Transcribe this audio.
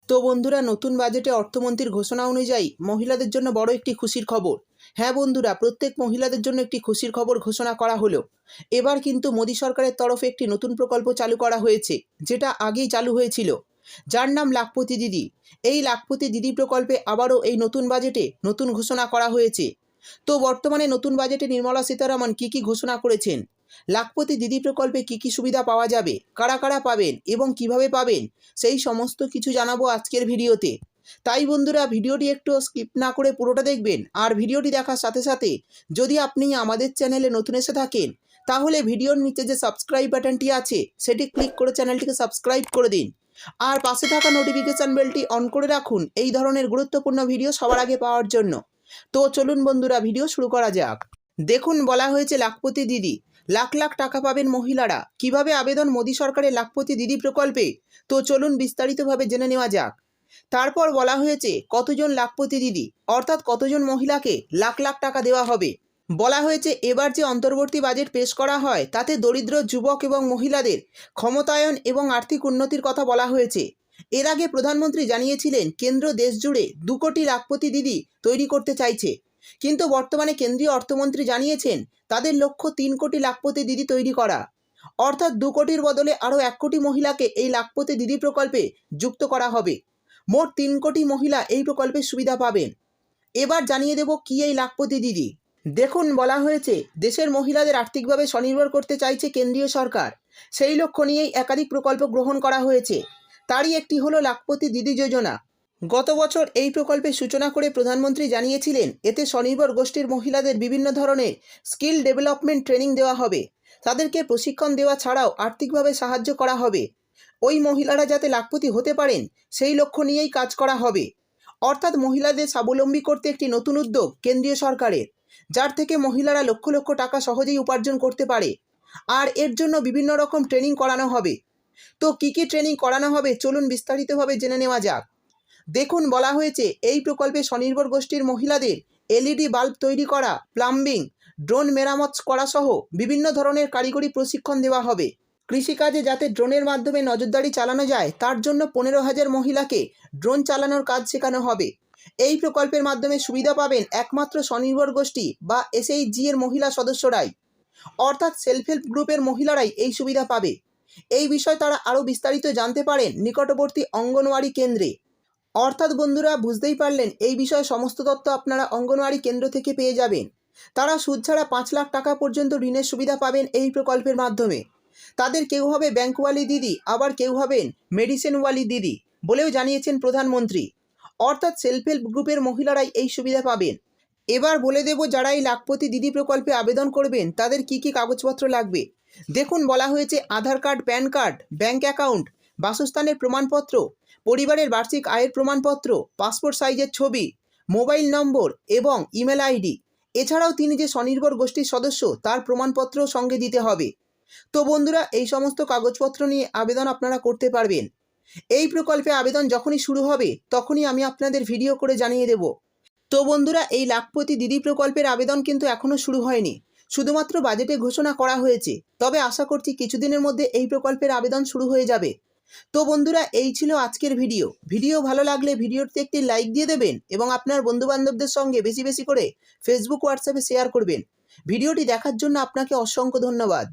তো বন্ধুরা, নতুন বাজেটে অর্থমন্ত্রীর ঘোষণা অনুযায়ী মহিলাদের জন্য বড় একটি খুশির খবর। হ্যাঁ বন্ধুরা, প্রত্যেক মহিলাদের জন্য একটি খুশির খবর ঘোষণা করা হলো। এবার কিন্তু মোদী সরকারের তরফে একটি নতুন প্রকল্প চালু করা হয়েছে, যেটা আগেই চালু হয়েছিল, যার নাম লাখপতি দিদি। এই লাখপতি দিদি প্রকল্পে আবারও এই নতুন বাজেটে নতুন ঘোষণা করা হয়েছে। তো বর্তমানে নতুন বাজেটে নির্মলা সীতারামন কী ঘোষণা করেছেন, লাখপতি দিদি প্রকল্পে কী সুবিধা পাওয়া যাবে, কারা কারা পাবেন এবং কিভাবে পাবেন, সেই সমস্ত কিছু জানাবো আজকের ভিডিওতে। তাই বন্ধুরা, ভিডিওটি একটু স্কিপ না করে পুরোটা দেখবেন। আর ভিডিওটি দেখার সাথে সাথে যদি আপনি আমাদের চ্যানেলে নতুন এসে থাকেন, তাহলে ভিডিওর নিচে যে সাবস্ক্রাইব বাটনটি আছে সেটি ক্লিক করে চ্যানেলটিকে সাবস্ক্রাইব করে দিন। আর পাশে থাকা নোটিফিকেশান বেলটি অন করে রাখুন এই ধরনের গুরুত্বপূর্ণ ভিডিও সবার আগে পাওয়ার জন্য। তো চলুন বন্ধুরা, ভিডিও শুরু করা যাক। দেখুন, বলা হয়েছে লাখপতি দিদি, লাখ লাখ টাকা পাবেন মহিলারা। কিভাবে আবেদন মোদী সরকারের লাখপতি দিদি প্রকল্পে? তো চলুন বিস্তারিতভাবে জেনে নেওয়া যাক। তারপর বলা হয়েছে কতজন লাখপতি দিদি, অর্থাৎ কতজন মহিলাকে লাখ লাখ টাকা দেওয়া হবে। বলা হয়েছে এবার যে অন্তর্বর্তী বাজেট পেশ করা হয় তাতে দরিদ্র যুবক এবং মহিলাদের ক্ষমতায়ন এবং আর্থিক উন্নতির কথা বলা হয়েছে। এর আগে প্রধানমন্ত্রী জানিয়েছিলেন কেন্দ্র দেশ জুড়ে 2 কোটি লাখপতি দিদি তৈরি করতে চাইছে, কিন্তু বর্তমানে কেন্দ্রীয় অর্থমন্ত্রী জানিয়েছেন তাদের লক্ষ্য 3 কোটি লাখপতি দিদি তৈরি করা, অর্থাৎ 2 কোটির বদলে আরও 1 কোটি মহিলাকে এই লাখপতি দিদি প্রকল্পে যুক্ত করা হবে। মোট 3 কোটি মহিলা এই প্রকল্পের সুবিধা পাবেন। এবার জানিয়ে দেব কি এই লাখপতি দিদি। দেখুন, বলা হয়েছে দেশের মহিলাদের আর্থিকভাবে স্বনির্ভর করতে চাইছে কেন্দ্রীয় সরকার। সেই লক্ষ্য নিয়েই একাধিক প্রকল্প গ্রহণ করা হয়েছে। তারই একটি হলো লাখপতি দিদি যোজনা। গত বছর এই প্রকল্পের সূচনা করে প্রধানমন্ত্রী জানিয়েছিলেন এতে স্বনির্ভর গোষ্ঠীর মহিলাদের বিভিন্ন ধরনের স্কিল ডেভেলপমেন্ট ট্রেনিং দেওয়া হবে। তাদেরকে প্রশিক্ষণ দেওয়া ছাড়াও আর্থিকভাবে সাহায্য করা হবে। ওই মহিলারা যাতে লাখপতি হতে পারেন সেই লক্ষ্য নিয়েই কাজ করা হবে। অর্থাৎ মহিলাদের স্বাবলম্বী করতে একটি নতুন উদ্যোগ কেন্দ্রীয় সরকারের, যার থেকে মহিলারা লক্ষ লক্ষ টাকা সহজেই উপার্জন করতে পারে। আর এর জন্য বিভিন্ন রকম ট্রেনিং করানো হবে। তো কী ট্রেনিং করানো হবে চলুন বিস্তারিতভাবে জেনে নেওয়া যাক। দেখুন, বলা হয়েছে এই প্রকল্পে স্বনির্ভর গোষ্ঠীর মহিলাদের এলইডি বাল্ব তৈরি করা, প্লাম্বিং, ড্রোন মেরামত করা সহ বিভিন্ন ধরনের কারিগরি প্রশিক্ষণ দেওয়া হবে। কৃষিকাজে যাতে ড্রোনের মাধ্যমে নজরদারি চালানো যায় তার জন্য 15,000 মহিলাকে ড্রোন চালানোর কাজ শেখানো হবে। এই প্রকল্পের মাধ্যমে সুবিধা পাবেন একমাত্র স্বনির্ভর গোষ্ঠী বা এসএইচজি এর মহিলা সদস্যরাই, অর্থাৎ সেলফ হেল্প গ্রুপের মহিলারাই এই সুবিধা পাবে। এই বিষয়ে তারা আরও বিস্তারিত জানতে পারেন নিকটবর্তী অঙ্গনওয়াড়ি কেন্দ্রে। অর্থাৎ বন্ধুরা, বুঝতেই পারলেন এই বিষয়ে সমস্ত তথ্য আপনারা অঙ্গনওয়াড়ি কেন্দ্র থেকে পেয়ে যাবেন। তারা সুদ ছাড়া 5 লাখ টাকা পর্যন্ত ঋণের সুবিধা পাবেন এই প্রকল্পের মাধ্যমে। তাদের কেউ হবে ব্যাংকওয়ালি দিদি, আবার কেউ হবেন মেডিসিনওয়ালি দিদি বলেও জানিয়েছেন প্রধানমন্ত্রী। অর্থাৎ সেলফ হেল্প গ্রুপের মহিলারাই এই সুবিধা পাবেন। এবার বলে দেব যারা এই লাখপতি দিদি প্রকল্পে আবেদন করবেন তাদের কি কাগজপত্র লাগবে। দেখুন, বলা হয়েছে Aadhaar card, PAN card, bank account, বাসস্থানের প্রমাণপত্র, পরিবারের বার্ষিক আয়ের প্রমাণপত্র, পাসপোর্ট সাইজের ছবি, মোবাইল নম্বর এবং ইমেল আইডি। এছাড়াও তিনি যে স্বনির্ভর গোষ্ঠীর সদস্য তার প্রমাণপত্রও সঙ্গে দিতে হবে। তো বন্ধুরা, এই সমস্ত কাগজপত্র নিয়ে আবেদন আপনারা করতে পারবেন। এই প্রকল্পে আবেদন যখনই শুরু হবে তখনই আমি আপনাদের ভিডিও করে জানিয়ে দেব। তো বন্ধুরা, এই লাখপতি দিদি প্রকল্পের আবেদন কিন্তু এখনও শুরু হয়নি, শুধুমাত্র বাজেটে ঘোষণা করা হয়েছে। তবে আশা করছি কিছুদিনের মধ্যে এই প্রকল্পের আবেদন শুরু হয়ে যাবে। তো বন্ধুরা, এই ছিল আজকের ভিডিও ভালো লাগলে ভিডিওতে একটি লাইক দিয়ে দেবেন এবং আপনার বন্ধুবান্ধবদের সঙ্গে বেশি বেশি করে ফেসবুক, হোয়াটসঅ্যাপে শেয়ার করবেন। ভিডিওটি দেখার জন্য আপনাকে অসংখ্য ধন্যবাদ।